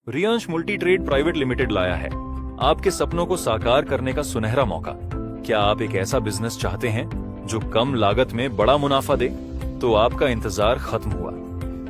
Riyansh multi trade private limited लाया है आपके सपनों को साकार करने का सुनहरा मौका। क्या आप एक ऐसा बिजनेस चाहते हैं जो कम लागत में बड़ा मुनाफा दे? तो आपका इंतजार खत्म हुआ।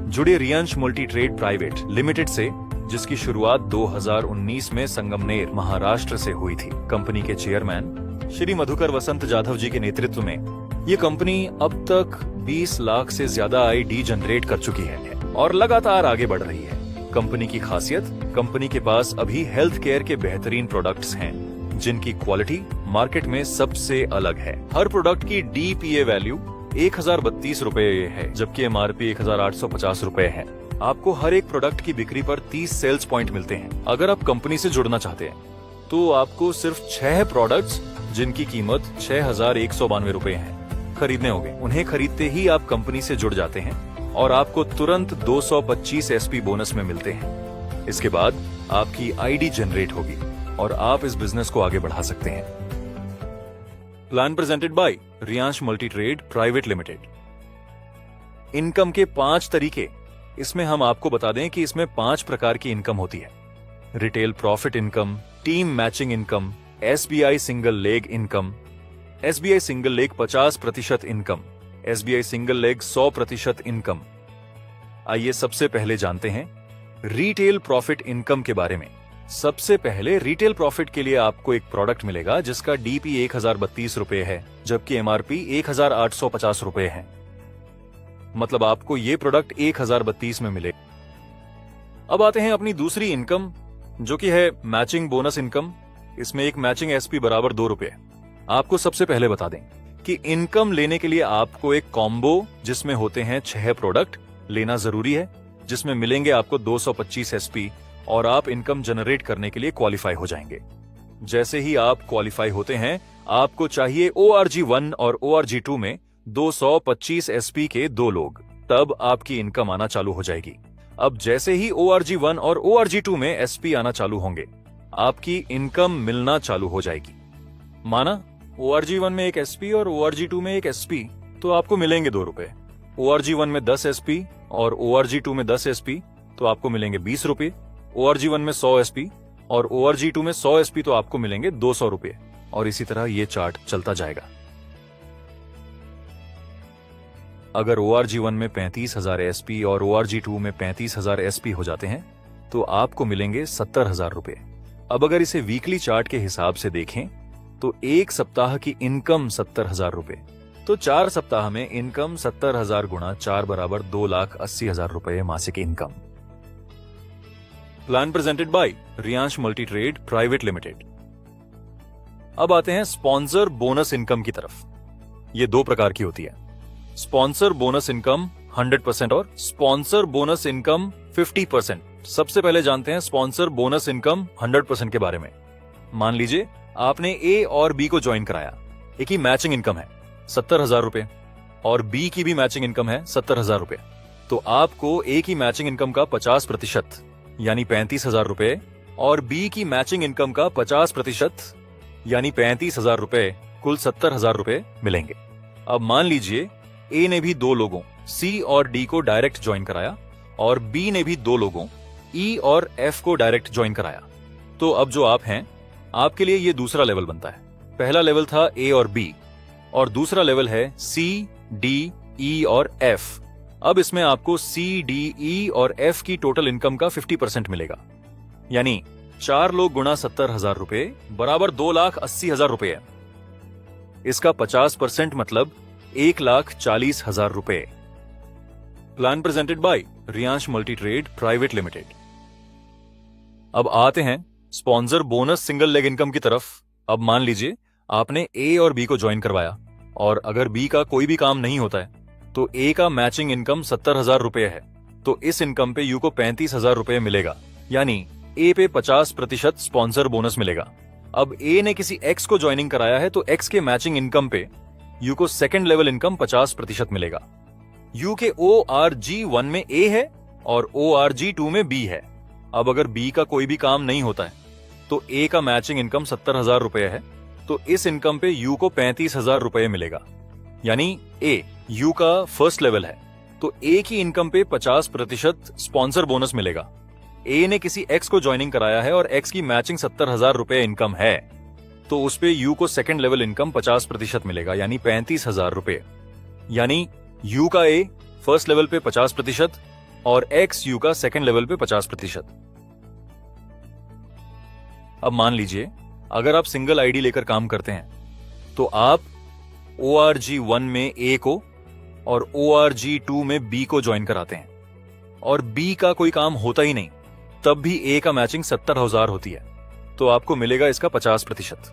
जुड़े Riyansh multi trade private limited से, जिसकी शुरुआत 2019 में संगमनेर महाराष्ट्र से हुई थी। कंपनी के चेयरमैन श्री मधुकर वसंत जाधव जी के नेतृत्व में ये कंपनी अब तक 20 लाख से ज्यादा आईडी जनरेट कर चुकी है और लगातार आगे बढ़ रही है। कंपनी की खासियत, कंपनी के पास अभी हेल्थ केयर के बेहतरीन प्रोडक्ट्स हैं, जिनकी क्वालिटी मार्केट में सबसे अलग है। हर प्रोडक्ट की डीपीए वैल्यू 1032 रुपए है, जबकि एमआरपी 1850 रुपए है। आपको हर एक प्रोडक्ट की बिक्री पर 30 सेल्स पॉइंट मिलते हैं। अगर आप कंपनी से जुड़ना चाहते हैं तो आपको सिर्फ 6 प्रोडक्ट्स, जिनकी कीमत 6192 रुपए है, खरीदने होंगे। उन्हें खरीदते ही आप कंपनी से जुड़ जाते हैं और आपको तुरंत 225 एसपी बोनस में मिलते हैं। इसके बाद आपकी आईडी जनरेट होगी और आप इस बिजनेस को आगे बढ़ा सकते हैं। Plan presented by Riyansh multi trade private limited. Income के 5 तरीके। इसमें हम आपको बता दें कि इसमें 5 प्रकार की इनकम होती है। Retail profit income, team matching income, SBI single leg income, SBI single leg 50% income, SBI single leg 100% income. आइए सबसे पहले जानते हैं रिटेल प्रॉफिट इनकम के बारे में। सबसे पहले रिटेल प्रॉफिट के लिए आपको एक प्रोडक्ट मिलेगा जिसका डीपी 1032 रुपए है, जबकि एमआरपी 1850 रुपए है। मतलब आपको ये प्रोडक्ट 1032 में मिले। अब आते हैं अपनी दूसरी इनकम, जो कि है मैचिंग बोनस इनकम। इसमें एक मैचिंग एसपी बराबर 2 रुपए। आपको सबसे पहले बता दें कि इनकम लेने के लिए आपको एक कॉम्बो, जिसमें होते हैं 6 प्रोडक्ट, लेना जरूरी है, जिसमें मिलेंगे आपको 225 एसपी और आप इनकम जनरेट करने के लिए क्वालिफाई हो जाएंगे। जैसे ही आप क्वालिफाई होते हैं, आपको चाहिए ORG1 और ORG2 में 225 एसपी के 2 लोग, तब आपकी इनकम आना चालू हो जाएगी। अब जैसे ही ORG1 और ORG2 में एसपी आना चालू होंगे, आपकी इनकम मिलना चालू हो जाएगी। माना ORG1 में एक एसपी और ORG2 में एक एसपी, तो आपको मिलेंगे 2 रुपए। ORG1 में 10 एसपी और ORG2 में 10 एसपी, तो आपको मिलेंगे 20 रुपए। ORG1 में 100 एसपी और ORG2 में 100 एसपी, तो आपको मिलेंगे 200 रुपए। और इसी तरह ये चार्ट चलता जाएगा। अगर ORG1 में 35,000 एसपी और ORG2 में 35,000 एसपी हो जाते हैं, तो आपको मिलेंगे 70,000 रुपए। अब अगर इसे वीकली चार्ट के हिसाब से देखें तो एक सप्ताह की इनकम 70,000 रुपए, तो 4 सप्ताह में इनकम 70,000 गुणा 4 बराबर 2,80,000 रुपए मासिक income. Plan presented by Riyansh multi trade private limited. अब आते हैं स्पॉन्सर बोनस इनकम की तरफ। ये 2 प्रकार की होती है। स्पॉन्सर बोनस इनकम 100% और स्पॉन्सर बोनस इनकम 50%। सबसे पहले जानते हैं स्पॉन्सर बोनस इनकम 100% के बारे में। मान लीजिए आपने ए और बी को ज्वाइन कराया। एक ही मैचिंग इनकम है 70,000 रुपए और बी की भी मैचिंग इनकम है 70,000 रुपए। तो आपको ए की मैचिंग इनकम का 50% यानी 35,000 रुपए और बी की मैचिंग इनकम का 50% यानी 35,000 रुपए, कुल 70,000 रुपए मिलेंगे। अब मान लीजिए ए ने भी 2 लोगों सी और डी को डायरेक्ट ज्वाइन कराया और बी ने भी 2 लोगों ई और एफ को डायरेक्ट ज्वाइन कराया। तो अब जो आप हैं, आपके लिए ये दूसरा लेवल बनता है। पहला लेवल था ए और बी और दूसरा लेवल है सी, डी, ई और एफ। अब इसमें आपको सी, डी, ई और एफ की टोटल इनकम का 50% मिलेगा, यानी 4 लोग गुणा 70,000 रुपए बराबर 2,80,000 रुपए है। इसका 50% मतलब 1,40,000 रुपए। Plan presented by Riyansh multi trade private limited. अब आते हैं sponsor bonus single leg income की तरफ। अब मान लीजिए आपने ए और बी को ज्वाइन करवाया और अगर बी का कोई भी काम नहीं होता है, तो ए का मैचिंग इनकम 70,000 रुपए है, तो इस इनकम पे यू को 35,000 रुपए मिलेगा, यानी ए पे 50% स्पॉन्सर बोनस मिलेगा। अब ए ने किसी एक्स को ज्वाइनिंग कराया है, तो एक्स के मैचिंग इनकम पे यू को सेकंड लेवल इनकम 50% मिलेगा। यू के ORG1 में ए है और ORG2 में बी है। अब अगर बी का कोई भी काम नहीं होता है, तो ए का मैचिंग इनकम 70,000 रुपए है, तो इस इनकम पे यू को 35,000 रुपए मिलेगा, यानी ए यू का फर्स्ट लेवल है, तो ए की इनकम पे 50% स्पॉन्सर बोनस मिलेगा। ए ने किसी एक्स को ज्वाइनिंग कराया है और एक्स की मैचिंग 70,000 रुपए इनकम है, तो उस पे यू को सेकंड लेवल इनकम 50% मिलेगा, यानी 35,000 रुपए। यानी यू का ए फर्स्ट लेवल पे 50% और एक्स यू का सेकंड लेवल पे 50%। अब मान लीजिए अगर आप सिंगल आईडी लेकर काम करते हैं तो आप ORG1 में ए को और ORG2 में बी को ज्वाइन कराते हैं और बी का कोई काम होता ही नहीं, तब भी ए का मैचिंग 70,000 होती है, तो आपको मिलेगा इसका 50%,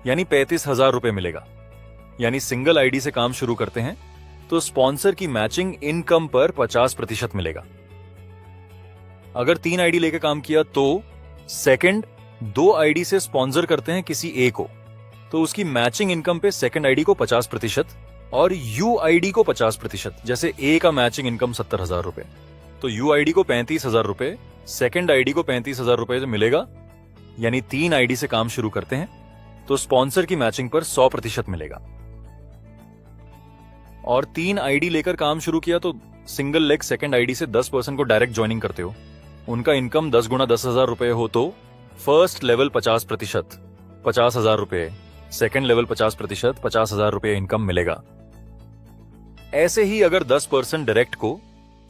यानी 35,000 रुपए मिलेगा। यानी सिंगल आईडी से काम शुरू करते हैं तो स्पॉन्सर की मैचिंग इनकम पर 50% मिलेगा। अगर 3 आईडी लेके काम किया तो सेकंड 2 आईडी से स्पॉन्सर करते हैं किसी ए को, तो उसकी मैचिंग इनकम पे सेकंड आईडी को 50% और यू आईडी को 50%। जैसे ए का मैचिंग इनकम 70,000 रुपए, तो यू आईडी को 35,000 रुपए, सेकंड आईडी को 35,000 रुपए मिलेगा। यानी 3 आईडी से काम शुरू करते हैं तो स्पॉन्सर की मैचिंग पर 100% मिलेगा। और 3 आईडी लेकर काम शुरू किया तो सिंगल लेग सेकंड आईडी से 10% को डायरेक्ट ज्वाइनिंग करते हो, उनका इनकम 10 गुना 10,000 रुपए हो तो फर्स्ट लेवल 50%, 50,000 रुपए, सेकंड लेवल 50%, 50,000 रुपए इनकम मिलेगा। ऐसे ही अगर 10% डायरेक्ट को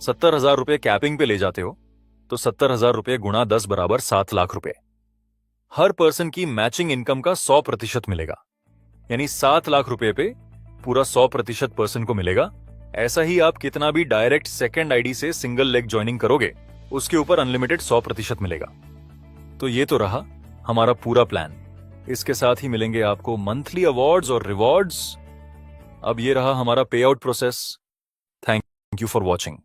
70,000 रुपए कैपिंग पे ले जाते हो तो 70,000 रुपए गुणा 10 बराबर 7 लाख रुपए। हर पर्सन की मैचिंग इनकम का 100% मिलेगा, यानी 7 लाख रुपए पे पूरा 100% पर्सन को मिलेगा। ऐसा ही आप कितना भी डायरेक्ट सेकंड आईडी से सिंगल लेग ज्वाइनिंग करोगे उसके ऊपर अनलिमिटेड 100% मिलेगा। तो ये तो रहा हमारा पूरा प्लान। इसके साथ ही मिलेंगे आपको मंथली अवार्ड्स और रिवॉर्ड्स। अब ये रहा हमारा पे out process. Thank you for watching.